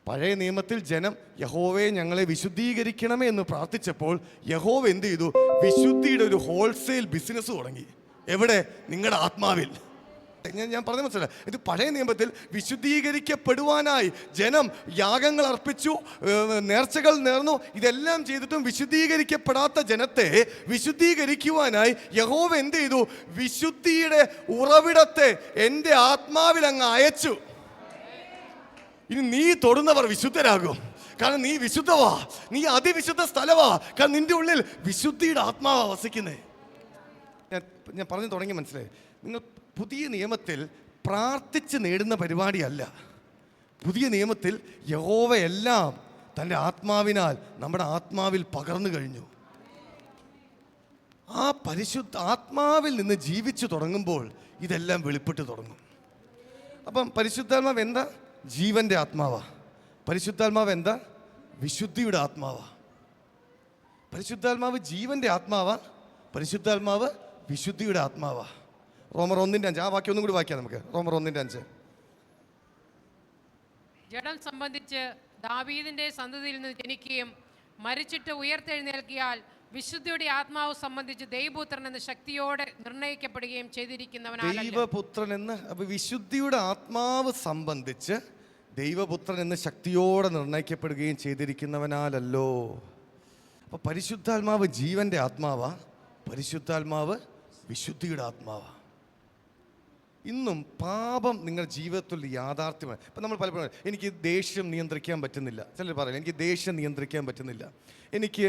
പഴയ നിയമത്തിൽ ജനം യഹോവയെ ഞങ്ങളെ വിശുദ്ധീകരിക്കണമേ എന്ന് പ്രാർത്ഥിച്ചപ്പോൾ യഹോവ എന്ത് ചെയ്തു? വിശുദ്ധിയുടെ ഒരു ഹോൾസെയിൽ ബിസിനസ് തുടങ്ങി. എവിടെ? നിങ്ങളുടെ ആത്മാവിൽ. ഞാൻ പറഞ്ഞ മനസ്സിലായി. ഇത് പഴയ നിയമത്തിൽ വിശുദ്ധീകരിക്കപ്പെടുവാനായി ജനം യാഗങ്ങൾ അർപ്പിച്ചു, നേർച്ചകൾ നേർന്നു, ഇതെല്ലാം ചെയ്തിട്ടും വിശുദ്ധീകരിക്കപ്പെടാത്ത ജനത്തെ വിശുദ്ധീകരിക്കുവാനായി യഹോവ എന്ത് ചെയ്തു? വിശുദ്ധിയുടെ ഉറവിടത്തെ എൻ്റെ ആത്മാവിൽ അങ്ങ് അയച്ചു. ഇനി നീ തൊടുന്നവർ വിശുദ്ധരാകും. കാരണം നീ വിശുദ്ധവാ, നീ അതിവിശുദ്ധ സ്ഥലവാ. കാരണം നിന്റെ ഉള്ളിൽ വിശുദ്ധിയുടെ ആത്മാവാ വസിക്കുന്നേ. ഞാൻ പറഞ്ഞു തുടങ്ങി മനസ്സിലായി. നിങ്ങൾ പുതിയ നിയമത്തിൽ പ്രാർത്ഥിച്ച് നേടുന്ന പരിപാടിയല്ല. പുതിയ നിയമത്തിൽ യഹോവയെല്ലാം തൻ്റെ ആത്മാവിനാൽ നമ്മുടെ ആത്മാവിൽ പകർന്നു കഴിഞ്ഞു. ആ പരിശുദ്ധ ആത്മാവിൽ നിന്ന് ജീവിച്ചു തുടങ്ങുമ്പോൾ ഇതെല്ലാം വെളിപ്പെട്ട് തുടങ്ങും. അപ്പം പരിശുദ്ധാത്മാവ് എന്താ? ജീവൻ്റെ ആത്മാവാ. പരിശുദ്ധാത്മാവ് എന്താ? വിശുദ്ധിയുടെ ആത്മാവാ. പരിശുദ്ധാത്മാവ് ജീവൻ്റെ ആത്മാവാ, പരിശുദ്ധാത്മാവ് വിശുദ്ധിയുടെ ആത്മാവാ. റോമർ 1:5 ആ വാക്യം ഒന്നും കൂടി വായിക്കാം നമുക്ക്. റോമർ 1:5. ജഡം സംബന്ധിച്ച് ദാവീദിന്റെ സന്തതിയിൽ നിന്ന് ജനിക്കുകയും മരിച്ചിട്ട് ഉയർത്തെഴുന്നേൽക്കിയാൽ വിശുദ്ധിയുടെ ആത്മാവ് സംബന്ധിച്ച് ദൈവപുത്രൻ എന്ന ശക്തിയോടെ നിർണയിക്കപ്പെടുകയും ചെയ്തിരിക്കുന്നവനാണ്. ദൈവപുത്രൻ എന്ന് വിശുദ്ധിയുടെ ആത്മാവ് സംബന്ധിച്ച് ദൈവപുത്രൻ എന്ന ശക്തിയോടെ നിർണയിക്കപ്പെടുകയും ചെയ്തിരിക്കുന്നവനാലല്ലോ. അപ്പൊ പരിശുദ്ധാത്മാവ് ജീവന്റെ ആത്മാവാ, പരിശുദ്ധാത്മാവ് വിശുദ്ധിയുടെ ആത്മാവാ. ഇന്നും പാപം നിങ്ങളുടെ ജീവിതത്തിൽ യാഥാർത്ഥ്യമാണ്. ഇപ്പം നമ്മൾ പലപ്പോഴും എനിക്ക് ദേഷ്യം നിയന്ത്രിക്കാൻ പറ്റുന്നില്ല. ചിലർ പറയും എനിക്ക് ദേഷ്യം നിയന്ത്രിക്കാൻ പറ്റുന്നില്ല, എനിക്ക്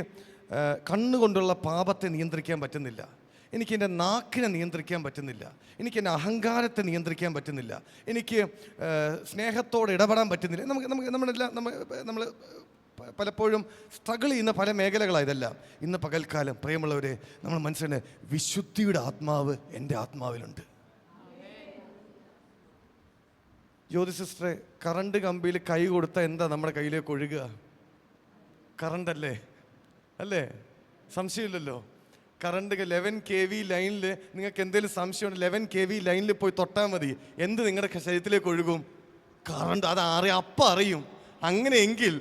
കണ്ണുകൊണ്ടുള്ള പാപത്തെ നിയന്ത്രിക്കാൻ പറ്റുന്നില്ല, എനിക്ക് എൻ്റെ നാക്കിനെ നിയന്ത്രിക്കാൻ പറ്റുന്നില്ല, എനിക്ക് എൻ്റെ അഹങ്കാരത്തെ നിയന്ത്രിക്കാൻ പറ്റുന്നില്ല, എനിക്ക് സ്നേഹത്തോടെ ഇടപെടാൻ പറ്റുന്നില്ല. നമ്മൾ പലപ്പോഴും സ്ട്രഗിൾ ചെയ്യുന്ന പല മേഖലകളാണ് ഇതെല്ലാം. ഇന്ന് പകൽക്കാലം പ്രിയമുള്ളവരെ, നമ്മൾ മനസ്സിന് വിശുദ്ധിയുടെ ആത്മാവ് എൻ്റെ ആത്മാവിലുണ്ട്. ജ്യോതി സിസ്റ്ററെ, കറണ്ട് കമ്പിയിൽ കൈ കൊടുത്താൽ എന്താ നമ്മുടെ കയ്യിലേക്ക് ഒഴുകുക? കറണ്ടല്ലേ? അല്ലേ? സംശയമില്ലല്ലോ. കറണ്ട് 11 kV ലൈനിൽ നിങ്ങൾക്ക് എന്തെങ്കിലും സംശയമുണ്ട്, 11 kV ലൈനിൽ പോയി തൊട്ടാൽ മതി. എന്ത് നിങ്ങളുടെ ശരീരത്തിലേക്ക് ഒഴുകും? കറണ്ട്. അത് അപ്പം അറിയും. അങ്ങനെയെങ്കിൽ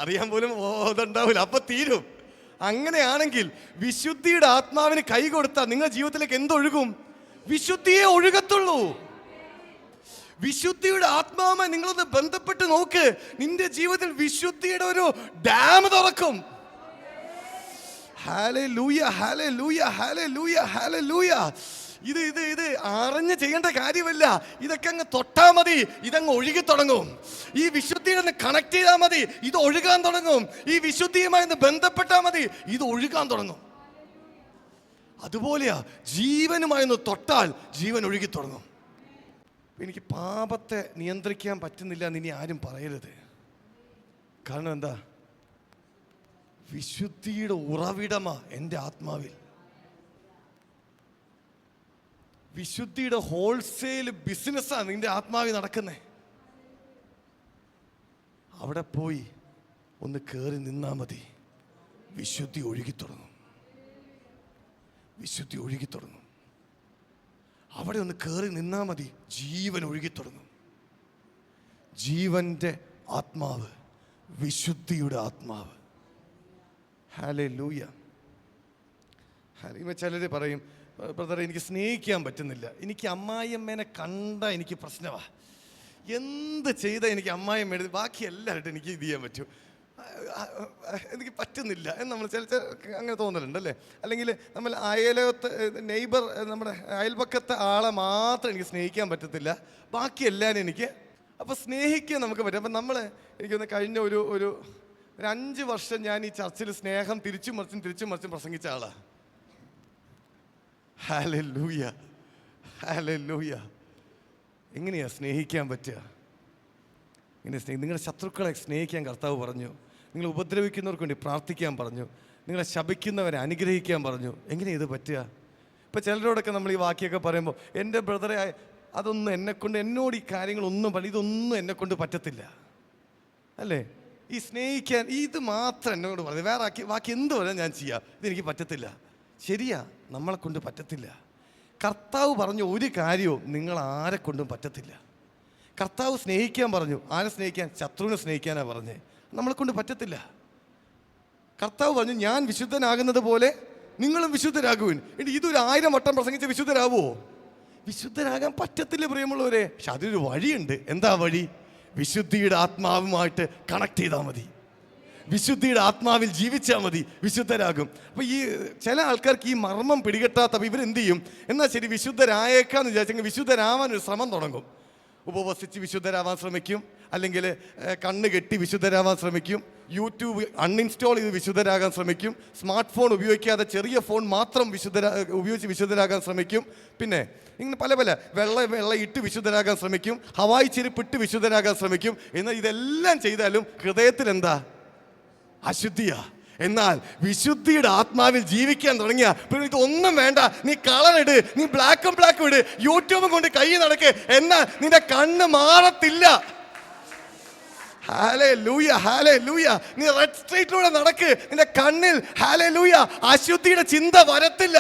അറിയാൻ പോലും ഇതുണ്ടാവില്ല, അപ്പം തീരും. അങ്ങനെയാണെങ്കിൽ വിശുദ്ധിയുടെ ആത്മാവിന് കൈ കൊടുത്താൽ നിങ്ങളുടെ ജീവിതത്തിലേക്ക് എന്തൊഴുകും? വിശുദ്ധിയെ ഒഴുകത്തുള്ളൂ. വിശുദ്ധിയുടെ ആത്മാവുമായി നിങ്ങളൊന്ന് ബന്ധപ്പെട്ട് നോക്ക്. നിന്റെ ജീവിതത്തിൽ വിശുദ്ധിയുടെ ഒരു ഡാം തുറക്കും. Hallelujah, hallelujah, hallelujah, hallelujah. ഇത് അറിഞ്ഞ് ചെയ്യേണ്ട കാര്യമല്ല. ഇതൊക്കെ അങ്ങ് തൊട്ടാ മതി, ഇതങ്ങ് ഒഴുകി തുടങ്ങും. ഈ വിശുദ്ധിയെ കണക്ട് ചെയ്താൽ മതി, ഇത് ഒഴുകാൻ തുടങ്ങും. ഈ വിശുദ്ധിയുമായി ബന്ധപ്പെട്ടാൽ മതി, ഇത് ഒഴുകാൻ തുടങ്ങും. അതുപോലെയാ ജീവനുമായി ഒന്ന് തൊട്ടാൽ ജീവൻ ഒഴുകി തുടങ്ങും. എനിക്ക് പാപത്തെ നിയന്ത്രിക്കാൻ പറ്റുന്നില്ല എന്ന് ഇനി ആരും പറയരുത്. കാരണം എന്താ? വിശുദ്ധിയുടെ ഉറവിടമാ എൻ്റെ ആത്മാവിൽ. വിശുദ്ധിയുടെ ഹോൾസെയിൽ ബിസിനസ്സാണ് നിന്റെ ആത്മാവിൽ നടക്കുന്നേ. അവിടെ പോയി ഒന്ന് കയറി നിന്നാ മതി, വിശുദ്ധി ഒഴുകി തുടങ്ങും. വിശുദ്ധി ഒഴുകി തുടങ്ങും. അവിടെ ഒന്ന് കയറി നിന്നാ മതി, ജീവൻ ഒഴുകി തുടങ്ങും. ജീവന്റെ ആത്മാവ്, വിശുദ്ധിയുടെ ആത്മാവ്. ഹല്ലേലൂയ. ചിലർ പറയും, ബ്രദറെ എനിക്ക് സ്നേഹിക്കാൻ പറ്റുന്നില്ല, എനിക്ക് അമ്മായിയമ്മേനെ കണ്ട എനിക്ക് പ്രശ്നമാണ്, എന്ത് ചെയ്താൽ എനിക്ക് അമ്മായിയമ്മ ബാക്കി എല്ലാവരും എനിക്ക് ഇത് ചെയ്യാൻ പറ്റും, എനിക്ക് പറ്റുന്നില്ല എന്ന് നമ്മൾ ചില അങ്ങനെ തോന്നലുണ്ട് അല്ലേ? അല്ലെങ്കിൽ നമ്മൾ നെയ്ബർ, നമ്മുടെ അയൽപക്കത്തെ ആളെ മാത്രം എനിക്ക് സ്നേഹിക്കാൻ പറ്റത്തില്ല, ബാക്കി എല്ലാവരും എനിക്ക്. അപ്പോൾ സ്നേഹിക്കാൻ നമുക്ക് പറ്റും. അപ്പം നമ്മൾ എനിക്കൊന്ന് കഴിഞ്ഞ ഒരു 5 വർഷം ഞാൻ ഈ ചർച്ചിൽ സ്നേഹം തിരിച്ചും മറിച്ചും പ്രസംഗിച്ച ആളാ. Hallelujah, hallelujah. എങ്ങനെയാ സ്നേഹിക്കാൻ പറ്റുക? നിങ്ങളുടെ ശത്രുക്കളെ സ്നേഹിക്കാൻ കർത്താവ് പറഞ്ഞു. നിങ്ങൾ ഉപദ്രവിക്കുന്നവർക്ക് വേണ്ടി പ്രാർത്ഥിക്കാൻ പറഞ്ഞു. നിങ്ങളെ ശപിക്കുന്നവരെ അനുഗ്രഹിക്കാൻ പറഞ്ഞു. എങ്ങനെയാണ് ഇത് പറ്റുക? ഇപ്പം ചിലരോടൊക്കെ നമ്മൾ ഈ വാക്യമൊക്കെ പറയുമ്പോൾ, എൻ്റെ ബ്രദറെ അതൊന്നും എന്നോട് ഈ കാര്യങ്ങളൊന്നും ഇതൊന്നും എന്നെക്കൊണ്ട് പറ്റത്തില്ല അല്ലേ? ഈ സ്നേഹിക്കാൻ ഇത് മാത്രം എന്നോട് പറഞ്ഞു, വേറെ ബാക്കി എന്ത് പറയാൻ ഞാൻ ചെയ്യാം, ഇതെനിക്ക് പറ്റത്തില്ല. ശരിയാ, നമ്മളെ കൊണ്ട് പറ്റത്തില്ല. കർത്താവ് പറഞ്ഞ ഒരു കാര്യവും നിങ്ങൾ ആരെ കൊണ്ടും പറ്റത്തില്ല. കർത്താവ് സ്നേഹിക്കാൻ പറഞ്ഞു. ആരെ സ്നേഹിക്കാൻ? ശത്രുവിനെ സ്നേഹിക്കാനാണ് പറഞ്ഞത്. നമ്മളെ കൊണ്ട് പറ്റത്തില്ല. കർത്താവ് പറഞ്ഞു, ഞാൻ വിശുദ്ധനാകുന്നത് പോലെ നിങ്ങളും വിശുദ്ധരാകുവിൻ. ഇനി ഇതൊരു 1000 വട്ടം പ്രസംഗിച്ച് വിശുദ്ധരാകുമോ? വിശുദ്ധരാകാൻ പറ്റത്തില്ല പ്രിയമുള്ളവരെ. പക്ഷെ അതിനൊരു വഴിയുണ്ട്. എന്താ വഴി? വിശുദ്ധിയുടെ ആത്മാവുമായിട്ട് കണക്ട് ചെയ്താൽ മതി. വിശുദ്ധിയുടെ ആത്മാവിൽ ജീവിച്ചാൽ മതി, വിശുദ്ധരാകും. അപ്പോൾ ഈ ചില ആൾക്കാർക്ക് ഈ മർമ്മം പിടികെട്ടാത്തപ്പോൾ ഇവരെന്ത് ചെയ്യും? എന്നാൽ ശരി വിശുദ്ധരായേക്കാന്ന് വിചാരിച്ചെങ്കിൽ വിശുദ്ധരാവാനൊരു ശ്രമം തുടങ്ങും. ഉപവസിച്ച് വിശുദ്ധരാവാൻ ശ്രമിക്കും, അല്ലെങ്കിൽ കണ്ണ് കെട്ടി വിശുദ്ധരാവാൻ ശ്രമിക്കും, യൂട്യൂബ് അൺഇൻസ്റ്റാൾ ചെയ്ത് വിശുദ്ധരാകാൻ ശ്രമിക്കും, സ്മാർട്ട് ഫോൺ ഉപയോഗിക്കാതെ ചെറിയ ഫോൺ മാത്രം ഉപയോഗിച്ച് വിശുദ്ധരാകാൻ ശ്രമിക്കും. പിന്നെ ഇങ്ങനെ പല പല വെള്ള ഇട്ട് വിശുദ്ധരാകാൻ ശ്രമിക്കും, ഹവായി ചെരുപ്പിട്ട് വിശുദ്ധരാകാൻ ശ്രമിക്കും. എന്നാൽ ഇതെല്ലാം ചെയ്താലും ഹൃദയത്തിൽ എന്താ? അശുദ്ധിയാ. എന്നാൽ വിശുദ്ധിയുടെ ആത്മാവിൽ ജീവിക്കാൻ തുടങ്ങിയ പിന്നെ ഇതൊന്നും വേണ്ട. നീ കളറിട്, നീ ബ്ലാക്ക് ഇട്, യൂട്യൂബും കൊണ്ട് കൈ നടക്ക്, എന്നാൽ നിന്റെ കണ്ണ് മാറത്തില്ല. Hallelujah, hallelujah. നീ റെഡ് സ്ട്രീറ്റിലൂടെ നടക്ക്, നിന്റെ കണ്ണിൽ ഹല്ലേലൂയ അശുദ്ധിയുടെ ചിന്ത വരത്തില്ല.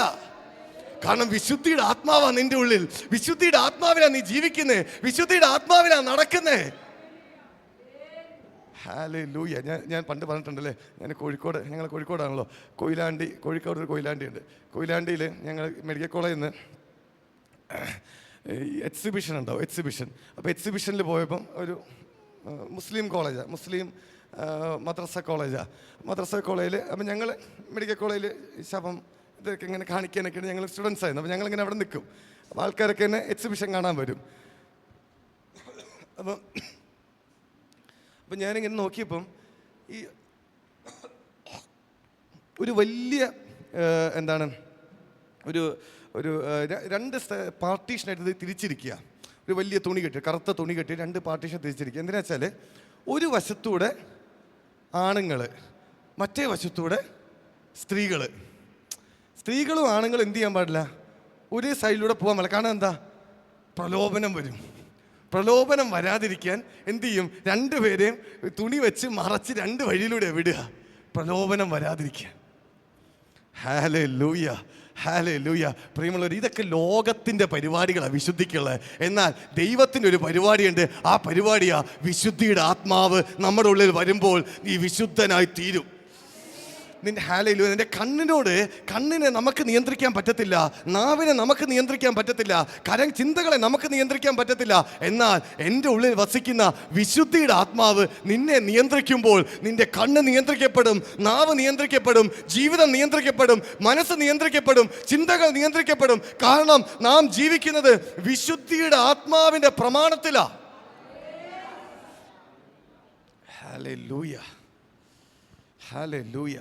കാരണം വിശുദ്ധിയുടെ ആത്മാവാ നിന്റെ ഉള്ളിൽ. വിശുദ്ധിയുടെ ആത്മാവിലാ നീ ജീവിക്കുന്നേ, വിശുദ്ധിയുടെ ആത്മാവിലാ നടക്കുന്നേ. ഹല്ലേലൂയ. ഞാൻ പണ്ട് പറഞ്ഞിട്ടുണ്ടല്ലേ, ഞങ്ങൾ കോഴിക്കോടാണല്ലോ. കോഴിക്കോട് ഒരു കൊയിലാണ്ടി ഉണ്ട്. കൊയിലാണ്ടിയിൽ ഞങ്ങൾ മെഡിക്കൽ കോളേജിൽ നിന്ന് എക്സിബിഷൻ ഉണ്ടാവും, എക്സിബിഷൻ. അപ്പോൾ എക്സിബിഷനിൽ പോയപ്പം ഒരു മുസ്ലിം കോളേജാണ്, മുസ്ലിം മദ്രസ കോളേജാണ്. മദ്രസ കോളേജിൽ അപ്പം ഞങ്ങൾ മെഡിക്കൽ കോളേജിൽ ശവം ഇതൊക്കെ ഇങ്ങനെ കാണിക്കാനൊക്കെയാണ് ഞങ്ങൾ സ്റ്റുഡൻസ് ആയിരുന്നു. അപ്പോൾ ഞങ്ങളിങ്ങനെ അവിടെ നിൽക്കും. അപ്പോൾ ആൾക്കാരൊക്കെ തന്നെ എക്സിബിഷൻ കാണാൻ വരും. അപ്പം ഞാനിങ്ങനെ നോക്കിയപ്പം ഈ ഒരു വലിയ എന്താണ് ഒരു 2 പാർട്ടീഷനായിട്ട് തിരിച്ചിരിക്കുക. ഒരു വലിയ തുണി കെട്ടി, കറുത്ത തുണി കെട്ടി 2 പാർട്ടീഷൻ തിരിച്ചിരിക്കുക. എന്തിനാ വെച്ചാൽ ഒരു വശത്തൂടെ ആണുങ്ങൾ, മറ്റേ വശത്തൂടെ സ്ത്രീകൾ. സ്ത്രീകളും ആണുങ്ങളും എന്ത് ചെയ്യാൻ പാടില്ല? ഒരേ സൈഡിലൂടെ പോകാൻ പാടില്ല. കാരണം എന്താ? പ്രലോഭനം വരും. പ്രലോഭനം വരാതിരിക്കാൻ എന്ത് ചെയ്യും? 2 പേരെയും തുണി വെച്ച് മറച്ച് 2 വഴിയിലൂടെ വിടുക, പ്രലോഭനം വരാതിരിക്കാൻ. Hallelujah, hallelujah. പ്രിയമുള്ളവർ, ഇതൊക്കെ ലോകത്തിൻ്റെ പരിപാടികളാണ് വിശുദ്ധിക്കുള്ളത്. എന്നാൽ ദൈവത്തിൻ്റെ ഒരു പരിപാടിയുണ്ട്. ആ പരിപാടിയാ വിശുദ്ധിയുടെ ആത്മാവ് നമ്മുടെ ഉള്ളിൽ വരുമ്പോൾ നീ വിശുദ്ധനായി തീരും. നിന്റെ ഹല്ലേലൂയ. നിന്റെ കണ്ണിനെ നമുക്ക് നിയന്ത്രിക്കാൻ പറ്റത്തില്ല, നാവിനെ നമുക്ക് നിയന്ത്രിക്കാൻ പറ്റത്തില്ല, ചിന്തകളെ നമുക്ക് നിയന്ത്രിക്കാൻ പറ്റത്തില്ല. എന്നാൽ എൻ്റെ ഉള്ളിൽ വസിക്കുന്ന വിശുദ്ധിയുടെ ആത്മാവ് നിന്നെ നിയന്ത്രിക്കുമ്പോൾ നിന്റെ കണ്ണ് നിയന്ത്രിക്കപ്പെടും, നാവ് നിയന്ത്രിക്കപ്പെടും, ജീവിതം നിയന്ത്രിക്കപ്പെടും, മനസ്സ് നിയന്ത്രിക്കപ്പെടും, ചിന്തകൾ നിയന്ത്രിക്കപ്പെടും. കാരണം നാം ജീവിക്കുന്നത് വിശുദ്ധിയുടെ ആത്മാവിൻ്റെ പ്രമാണത്തിലാണ്. Hallelujah, hallelujah.